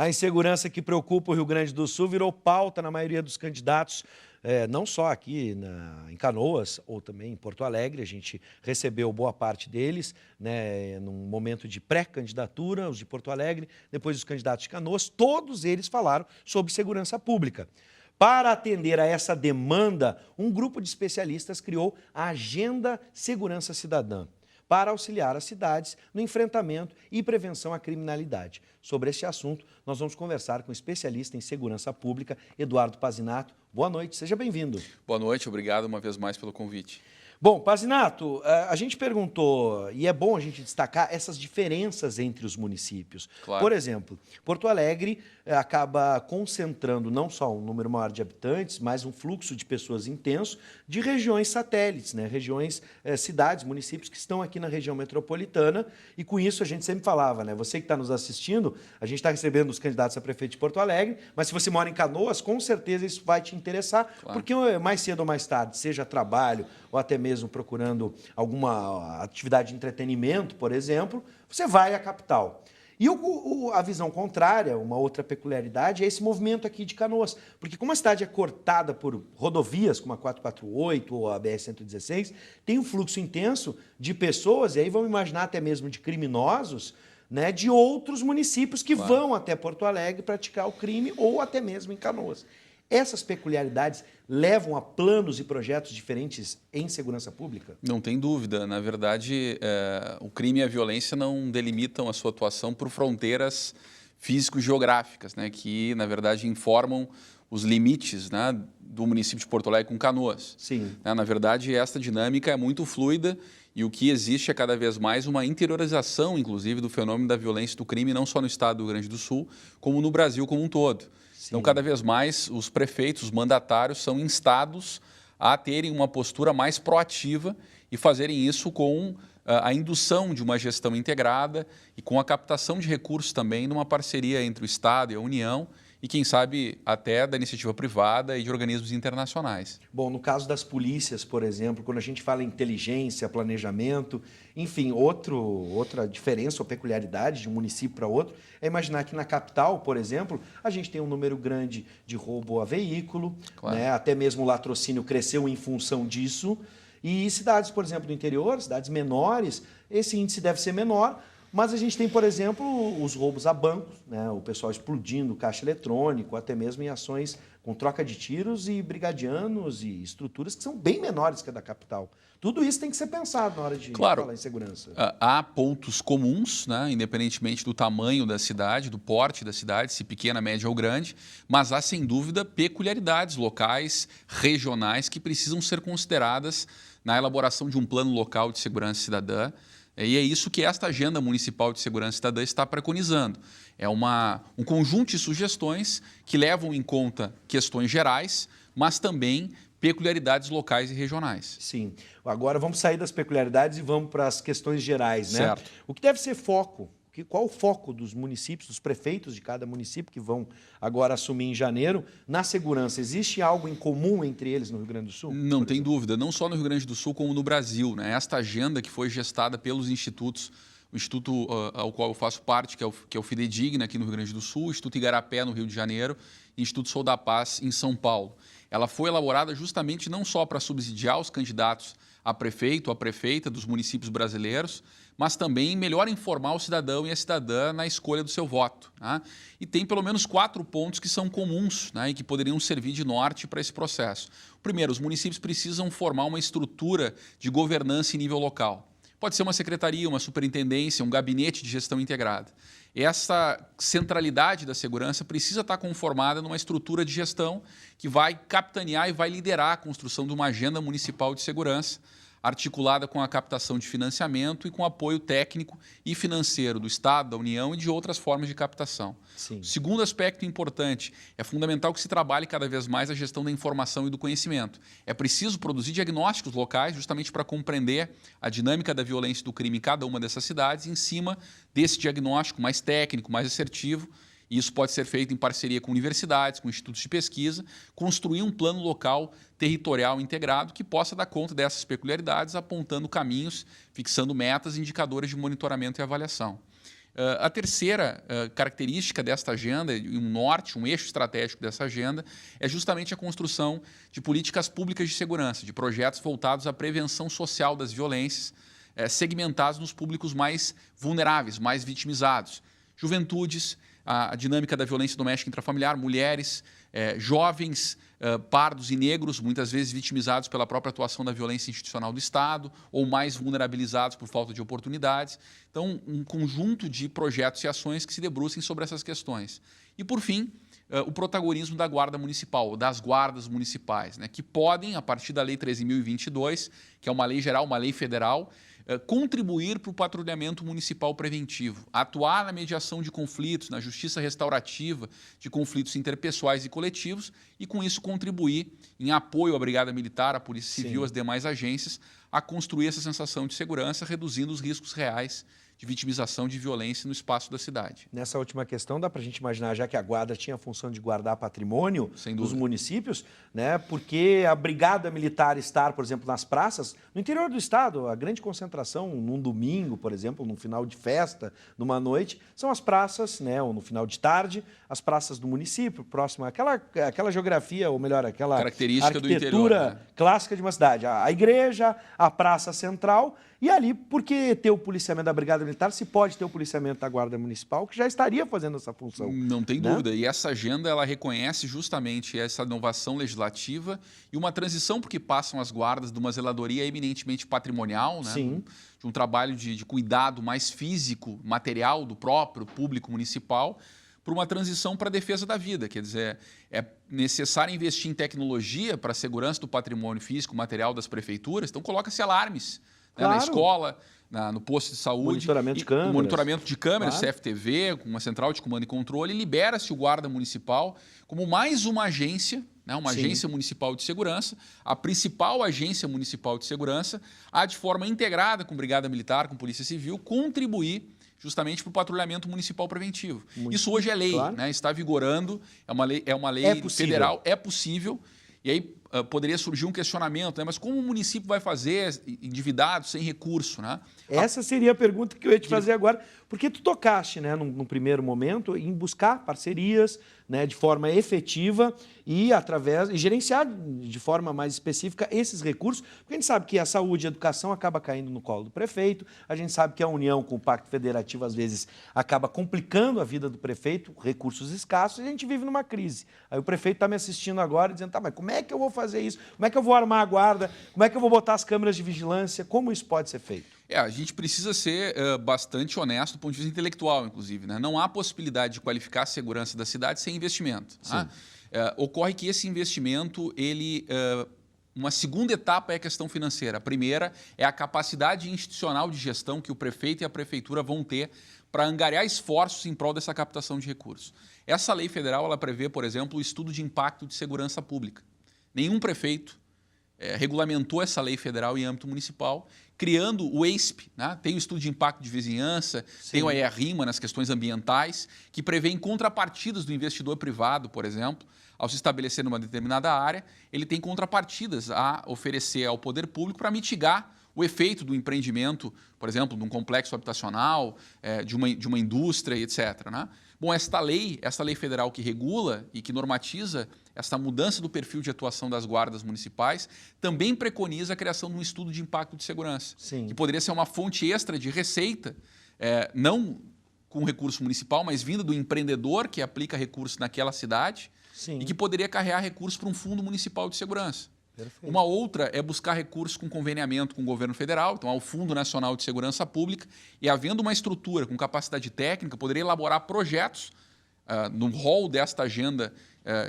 A insegurança que preocupa o Rio Grande do Sul virou pauta na maioria dos candidatos, não só aqui em Canoas, ou também em Porto Alegre. A gente recebeu boa parte deles, né, num momento de pré-candidatura, os de Porto Alegre, depois os candidatos de Canoas, todos eles falaram sobre segurança pública. Para atender a essa demanda, um grupo de especialistas criou a Agenda Segurança Cidadã, para auxiliar as cidades no enfrentamento e prevenção à criminalidade. Sobre este assunto, nós vamos conversar com o especialista em segurança pública, Eduardo Pazinato. Boa noite, seja bem-vindo. Boa noite, obrigado uma vez mais pelo convite. Bom, Pazinato, a gente perguntou, e é bom a gente destacar essas diferenças entre os municípios. Claro. Por exemplo, Porto Alegre acaba concentrando não só um número maior de habitantes, mas um fluxo de pessoas intenso de regiões satélites, né? Regiões, cidades, municípios que estão aqui na região metropolitana, e com isso a gente sempre falava, né? Você que está nos assistindo, a gente está recebendo os candidatos a prefeito de Porto Alegre, mas se você mora em Canoas, com certeza isso vai te interessar, Claro. porque mais cedo ou mais tarde, seja trabalho ou até mesmo procurando alguma atividade de entretenimento, por exemplo, você vai à capital. E a visão contrária, uma outra peculiaridade, é esse movimento aqui de Canoas. Porque como a cidade é cortada por rodovias, como a 448 ou a BR-116, tem um fluxo intenso de pessoas, e aí vamos imaginar até mesmo de criminosos, né, de outros municípios que Claro. vão até Porto Alegre praticar o crime, ou até mesmo em Canoas. Essas peculiaridades levam a planos e projetos diferentes em segurança pública? Não tem dúvida. Na verdade, o crime e a violência não delimitam a sua atuação por fronteiras físico-geográficas, né, que, na verdade, informam os limites, né, do município de Porto Alegre com Canoas. Sim. Na verdade, esta dinâmica é muito fluida e o que existe é cada vez mais uma interiorização, inclusive, do fenômeno da violência e do crime, não só no estado do Rio Grande do Sul, como no Brasil como um todo. Então, cada vez mais, os prefeitos, os mandatários são instados a terem uma postura mais proativa e fazerem isso com a indução de uma gestão integrada e com a captação de recursos também numa parceria entre o Estado e a União e, quem sabe, até da iniciativa privada e de organismos internacionais. Bom, no caso das polícias, por exemplo, quando a gente fala em inteligência, planejamento, enfim, outra diferença ou peculiaridade de um município para outro é imaginar que na capital, por exemplo, a gente tem um número grande de roubo a veículo, Claro. né? Até mesmo o latrocínio cresceu em função disso. E cidades, por exemplo, do interior, cidades menores, esse índice deve ser menor. Mas a gente tem, por exemplo, os roubos a bancos, né? O pessoal explodindo caixa eletrônico, até mesmo em ações com troca de tiros e brigadianos e estruturas que são bem menores que a da capital. Tudo isso tem que ser pensado na hora de falar em segurança. Há pontos comuns, né, independentemente do tamanho da cidade, do porte da cidade, se pequena, média ou grande, mas há, sem dúvida, peculiaridades locais, regionais, que precisam ser consideradas na elaboração de um plano local de segurança cidadã. E é isso que esta Agenda Municipal de Segurança Cidadã está preconizando. É um conjunto de sugestões que levam em conta questões gerais, mas também peculiaridades locais e regionais. Sim. Agora vamos sair das peculiaridades e vamos para as questões gerais, né? Certo. O que deve ser foco? Qual o foco dos municípios, dos prefeitos de cada município que vão agora assumir em janeiro na segurança? Existe algo em comum entre eles no Rio Grande do Sul? Não tem dúvida, não só no Rio Grande do Sul, como no Brasil, né? Esta agenda que foi gestada pelos institutos, o instituto ao qual eu faço parte, que é o Fidedigna aqui no Rio Grande do Sul, o Instituto Igarapé no Rio de Janeiro e o Instituto Sou da Paz em São Paulo. Ela foi elaborada justamente não só para subsidiar os candidatos a prefeito, a prefeita dos municípios brasileiros, mas também melhor informar o cidadão e a cidadã na escolha do seu voto, né? E tem pelo menos 4 pontos que são comuns, né, e que poderiam servir de norte para esse processo. Primeiro, os municípios precisam formar uma estrutura de governança em nível local. Pode ser uma secretaria, uma superintendência, um gabinete de gestão integrada. Essa centralidade da segurança precisa estar conformada numa estrutura de gestão que vai capitanear e vai liderar a construção de uma agenda municipal de segurança, articulada com a captação de financiamento e com apoio técnico e financeiro do Estado, da União e de outras formas de captação. Sim. O segundo aspecto importante, é fundamental que se trabalhe cada vez mais a gestão da informação e do conhecimento. É preciso produzir diagnósticos locais justamente para compreender a dinâmica da violência e do crime em cada uma dessas cidades, em cima desse diagnóstico mais técnico, mais assertivo. E isso pode ser feito em parceria com universidades, com institutos de pesquisa, construir um plano local territorial integrado que possa dar conta dessas peculiaridades, apontando caminhos, fixando metas e indicadores de monitoramento e avaliação. A terceira característica desta agenda, um norte, um eixo estratégico dessa agenda, é justamente a construção de políticas públicas de segurança, de projetos voltados à prevenção social das violências, segmentados nos públicos mais vulneráveis, mais vitimizados. Juventudes, a dinâmica da violência doméstica intrafamiliar, mulheres, jovens, pardos e negros, muitas vezes vitimizados pela própria atuação da violência institucional do Estado ou mais vulnerabilizados por falta de oportunidades. Então, um conjunto de projetos e ações que se debrucem sobre essas questões. E, por fim, o protagonismo da Guarda Municipal, das guardas municipais, né, que podem, a partir da Lei 13.022, que é uma lei geral, uma lei federal, contribuir para o patrulhamento municipal preventivo, atuar na mediação de conflitos, na justiça restaurativa de conflitos interpessoais e coletivos e, com isso, contribuir em apoio à Brigada Militar, à Polícia Civil, às demais agências, a construir essa sensação de segurança, reduzindo os riscos reais de vitimização de violência no espaço da cidade. Nessa última questão, dá para a gente imaginar, já que a Guarda tinha a função de guardar patrimônio dos municípios, né? Porque a Brigada Militar estar, por exemplo, nas praças, no interior do estado, a grande concentração, num domingo, por exemplo, num final de festa, numa noite, são as praças, né? Ou no final de tarde, as praças do município, próximo àquela geografia, ou melhor, aquela característica arquitetura do interior, né? Clássica de uma cidade. A igreja, a praça central. E ali, por que ter o policiamento da Brigada Militar se pode ter o policiamento da Guarda Municipal, que já estaria fazendo essa função? Não tem dúvida. E essa agenda ela reconhece justamente essa inovação legislativa e uma transição porque passam as guardas de uma zeladoria eminentemente patrimonial, né? Sim. De um trabalho de cuidado mais físico, material do próprio público municipal, para uma transição para a defesa da vida. Quer dizer, é necessário investir em tecnologia para a segurança do patrimônio físico, material das prefeituras. Então, coloca-se alarmes. Claro. Na escola, no posto de saúde. Monitoramento de câmeras. O monitoramento de câmeras, claro. CFTV, com uma central de comando e controle, libera-se o guarda municipal como mais uma agência, né, uma Sim. agência municipal de segurança, a principal agência municipal de segurança, a de forma integrada com Brigada Militar, com Polícia Civil, contribuir justamente para o patrulhamento municipal preventivo. Isso hoje é lei, claro. Né, está vigorando, é uma lei federal, é possível. E aí poderia surgir um questionamento, né? Mas como o município vai fazer endividado, sem recurso? Né? Essa seria a pergunta que eu ia te fazer agora, porque tu tocaste, né, num primeiro momento, em buscar parcerias, né, de forma efetiva e gerenciar de forma mais específica esses recursos, porque a gente sabe que a saúde e a educação acaba caindo no colo do prefeito, a gente sabe que a união com o Pacto Federativo, às vezes, acaba complicando a vida do prefeito, recursos escassos, e a gente vive numa crise. Aí o prefeito está me assistindo agora dizendo, tá, mas como é que eu vou fazer isso? Como é que eu vou armar a guarda? Como é que eu vou botar as câmeras de vigilância? Como isso pode ser feito? A gente precisa ser bastante honesto do ponto de vista intelectual, inclusive. Né? Não há possibilidade de qualificar a segurança da cidade sem investimento. Tá? Ocorre que esse investimento, uma segunda etapa é a questão financeira. A primeira é a capacidade institucional de gestão que o prefeito e a prefeitura vão ter para angariar esforços em prol dessa captação de recursos. Essa lei federal ela prevê, por exemplo, o estudo de impacto de segurança pública. Nenhum prefeito regulamentou essa lei federal em âmbito municipal, criando o EISP, né? Tem o estudo de impacto de vizinhança, sim, tem o EIA-RIMA nas questões ambientais, que prevêem contrapartidas do investidor privado, por exemplo, ao se estabelecer numa determinada área, ele tem contrapartidas a oferecer ao poder público para mitigar o efeito do empreendimento, por exemplo, de um complexo habitacional, de uma indústria, etc. Né? Bom, esta lei federal que regula e que normatiza essa mudança do perfil de atuação das guardas municipais também preconiza a criação de um estudo de impacto de segurança, sim, que poderia ser uma fonte extra de receita, não com recurso municipal, mas vinda do empreendedor que aplica recursos naquela cidade, sim, e que poderia carregar recursos para um fundo municipal de segurança. Perfeito. Uma outra é buscar recursos com conveniamento com o governo federal, então ao Fundo Nacional de Segurança Pública, e havendo uma estrutura com capacidade técnica, poderia elaborar projetos no rol desta agenda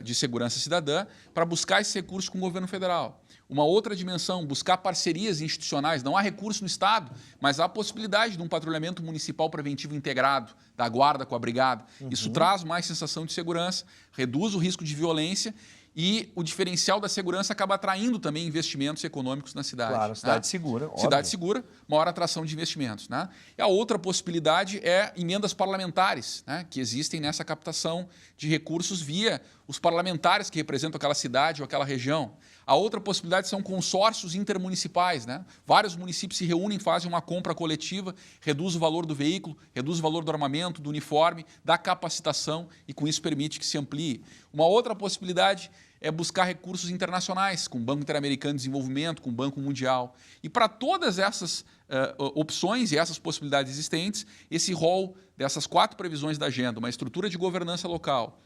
de segurança cidadã para buscar esses recursos com o governo federal. Uma outra dimensão, buscar parcerias institucionais. Não há recurso no Estado, mas há a possibilidade de um patrulhamento municipal preventivo integrado, da guarda com a brigada. Isso traz mais sensação de segurança, reduz o risco de violência e o diferencial da segurança acaba atraindo também investimentos econômicos na cidade. Claro, cidade segura. Cidade óbvio. segura, maior atração de investimentos. Né? E a outra possibilidade é emendas parlamentares, né, que existem nessa captação de recursos via os parlamentares que representam aquela cidade ou aquela região. A outra possibilidade são consórcios intermunicipais, né? Vários municípios se reúnem, fazem uma compra coletiva, reduz o valor do veículo, reduz o valor do armamento, do uniforme, da capacitação e com isso permite que se amplie. Uma outra possibilidade é buscar recursos internacionais, com o Banco Interamericano de Desenvolvimento, com o Banco Mundial. E para todas essas opções e essas possibilidades existentes, esse rol dessas 4 previsões da agenda, uma estrutura de governança local,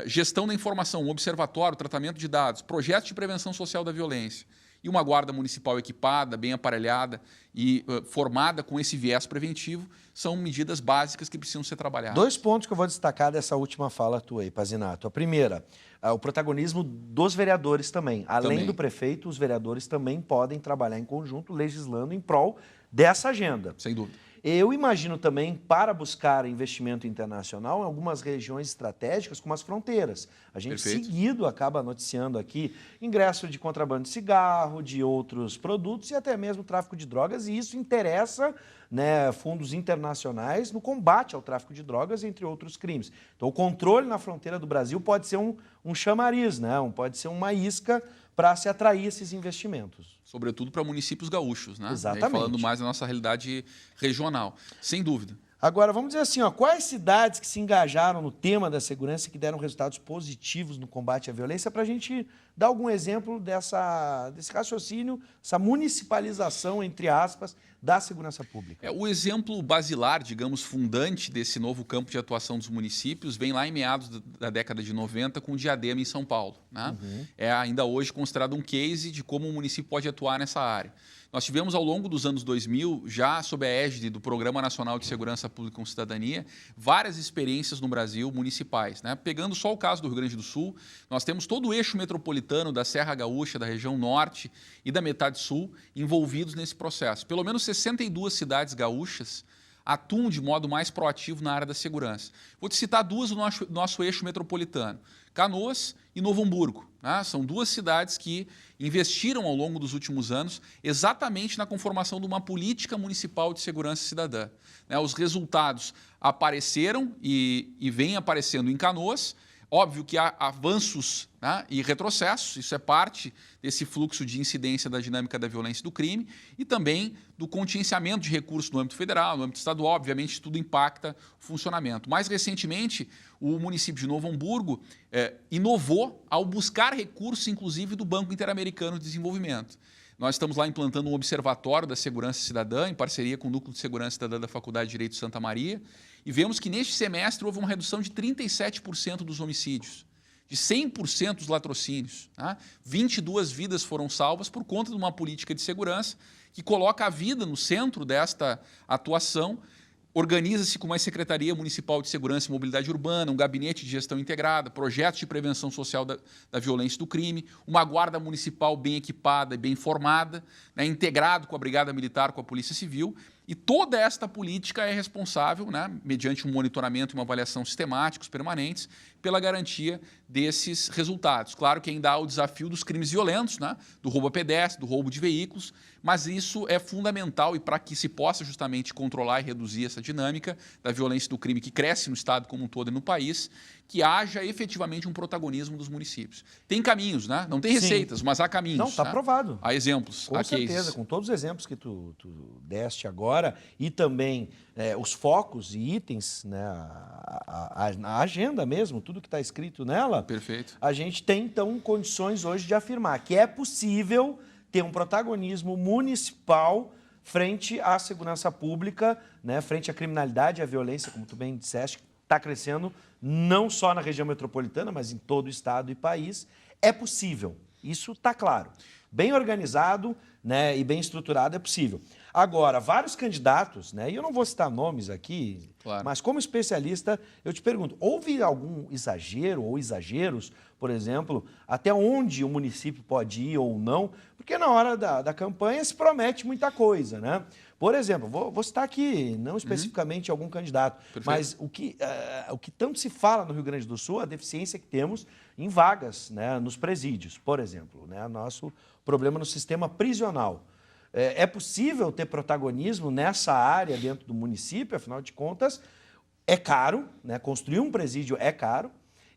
gestão da informação, um observatório, tratamento de dados, projetos de prevenção social da violência e uma guarda municipal equipada, bem aparelhada e formada com esse viés preventivo, são medidas básicas que precisam ser trabalhadas. 2 pontos que eu vou destacar dessa última fala tua aí, Pazinato. A primeira, o protagonismo dos vereadores também. Além do prefeito, os vereadores também podem trabalhar em conjunto, legislando em prol dessa agenda. Sem dúvida. Eu imagino também para buscar investimento internacional em algumas regiões estratégicas, como as fronteiras. A gente seguido acaba noticiando aqui ingresso de contrabando de cigarro, de outros produtos e até mesmo tráfico de drogas, e isso interessa, né, fundos internacionais no combate ao tráfico de drogas, entre outros crimes. Então, o controle na fronteira do Brasil pode ser um chamariz, né, pode ser uma isca para se atrair esses investimentos. Sobretudo para municípios gaúchos, né? Exatamente. E falando mais da nossa realidade regional, sem dúvida. Agora, vamos dizer assim, quais cidades que se engajaram no tema da segurança e que deram resultados positivos no combate à violência, para a gente dar algum exemplo desse raciocínio, essa municipalização, entre aspas, da segurança pública. O exemplo basilar, digamos, fundante desse novo campo de atuação dos municípios vem lá em meados da década de 90 com o Diadema em São Paulo, né? É ainda hoje considerado um case de como o município pode atuar nessa área. Nós tivemos ao longo dos anos 2000, já sob a égide do Programa Nacional de Segurança Pública com Cidadania, várias experiências no Brasil municipais, né? Pegando só o caso do Rio Grande do Sul, nós temos todo o eixo metropolitano da Serra Gaúcha, da região norte e da metade sul envolvidos nesse processo. Pelo menos 62 cidades gaúchas atuam de modo mais proativo na área da segurança. Vou te citar 2 do nosso eixo metropolitano, Canoas e Novo Hamburgo, né? São 2 cidades que investiram ao longo dos últimos anos exatamente na conformação de uma política municipal de segurança cidadã, né? Os resultados apareceram e vêm aparecendo em Canoas. Óbvio que há avanços, né, e retrocessos, isso é parte desse fluxo de incidência da dinâmica da violência e do crime e também do contingenciamento de recursos no âmbito federal, no âmbito estadual, obviamente tudo impacta o funcionamento. Mais recentemente, o município de Novo Hamburgo inovou ao buscar recursos, inclusive, do Banco Interamericano de Desenvolvimento. Nós estamos lá implantando um observatório da segurança cidadã, em parceria com o Núcleo de Segurança Cidadã da Faculdade de Direito de Santa Maria, e vemos que neste semestre houve uma redução de 37% dos homicídios, de 100% dos latrocínios, né? 22 vidas foram salvas por conta de uma política de segurança que coloca a vida no centro desta atuação. Organiza-se com uma Secretaria Municipal de Segurança e Mobilidade Urbana, um gabinete de gestão integrada, projetos de prevenção social da violência e do crime, uma guarda municipal bem equipada e bem formada, né, integrado com a Brigada Militar, com a Polícia Civil, e toda esta política é responsável, né, mediante um monitoramento e uma avaliação sistemáticos, permanentes, pela garantia desses resultados. Claro que ainda há o desafio dos crimes violentos, né, do roubo a pedestre, do roubo de veículos, mas isso é fundamental e para que se possa justamente controlar e reduzir essa dinâmica da violência e do crime que cresce no Estado como um todo e no país, que haja efetivamente um protagonismo dos municípios. Tem caminhos, né? Não tem receitas, sim, mas há caminhos. Não, está, né, provado. Há exemplos, com há certeza, cases. Com todos os exemplos que tu deste agora e também os focos e itens, né, a agenda mesmo, tudo que está escrito nela. Perfeito. A gente tem, então, condições hoje de afirmar que é possível ter um protagonismo municipal frente à segurança pública, né, frente à criminalidade e à violência, como tu bem disseste, que está crescendo não só na região metropolitana, mas em todo o estado e país. É possível, isso está claro. Bem organizado, né, e bem estruturado é possível. Agora, vários candidatos, né, e eu não vou citar nomes aqui, claro, mas como especialista, eu te pergunto, houve algum exagero ou exageros, por exemplo, até onde o município pode ir ou não? Porque na hora da campanha se promete muita coisa, né? Por exemplo, vou citar aqui, não especificamente algum candidato, perfeito, mas o que tanto se fala no Rio Grande do Sul, a deficiência que temos em vagas, né, nos presídios, por exemplo, né, nosso problema no sistema prisional. É possível ter protagonismo nessa área dentro do município, afinal de contas, é caro, né, construir um presídio é caro,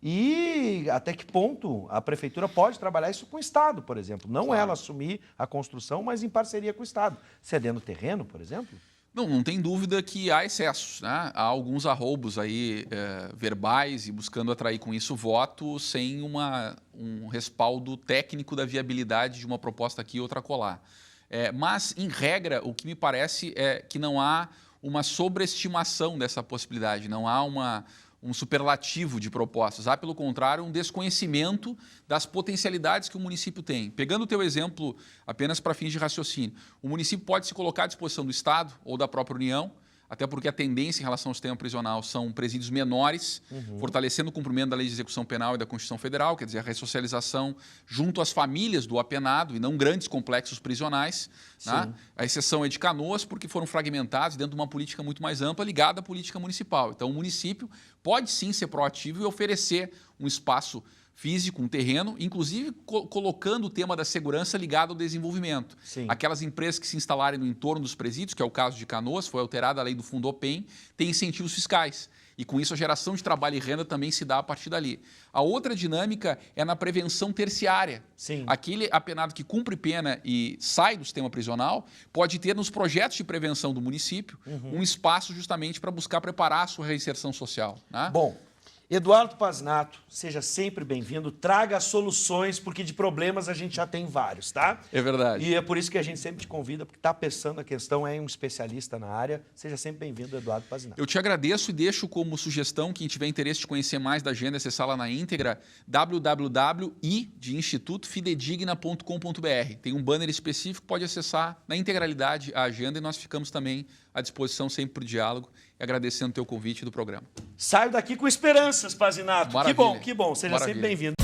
E até que ponto a prefeitura pode trabalhar isso com o Estado, por exemplo. Não Claro. ela assumir a construção, mas em parceria com o Estado. Cedendo terreno, por exemplo? Não tem dúvida que há excessos, né? Há alguns arroubos aí verbais e buscando atrair com isso voto sem um respaldo técnico da viabilidade de uma proposta aqui e outra colar. Mas, em regra, o que me parece é que não há uma sobreestimação dessa possibilidade, não há um superlativo de propostas. Há, pelo contrário, um desconhecimento das potencialidades que o município tem. Pegando o teu exemplo apenas para fins de raciocínio, o município pode se colocar à disposição do Estado ou da própria União, até porque a tendência em relação ao sistema prisional são presídios menores, fortalecendo o cumprimento da Lei de Execução Penal e da Constituição Federal, quer dizer, a ressocialização junto às famílias do apenado e não grandes complexos prisionais. Né? A exceção é de Canoas, porque foram fragmentados dentro de uma política muito mais ampla ligada à política municipal. Então, o município pode sim ser proativo e oferecer um espaço físico, um terreno, inclusive colocando o tema da segurança ligado ao desenvolvimento. Sim. Aquelas empresas que se instalarem no entorno dos presídios, que é o caso de Canoas, foi alterada a lei do Fundopem, tem incentivos fiscais. E com isso a geração de trabalho e renda também se dá a partir dali. A outra dinâmica é na prevenção terciária. Sim. Aquele apenado que cumpre pena e sai do sistema prisional pode ter nos projetos de prevenção do município um espaço justamente para buscar preparar a sua reinserção social. Né? Bom, Eduardo Pazinato, seja sempre bem-vindo, traga soluções, porque de problemas a gente já tem vários, tá? É verdade. E é por isso que a gente sempre te convida, porque está pensando a questão, é um especialista na área. Seja sempre bem-vindo, Eduardo Pazinato. Eu te agradeço e deixo como sugestão, quem tiver interesse de conhecer mais da agenda, acessar lá na íntegra, www.institutofidedigna.com.br. Tem um banner específico, pode acessar na integralidade a agenda e nós ficamos também à disposição sempre para o diálogo e agradecendo o teu convite do programa. Saio daqui com esperanças, Pazinato. Maravilha. Que bom. Seja Maravilha. sempre bem-vindo.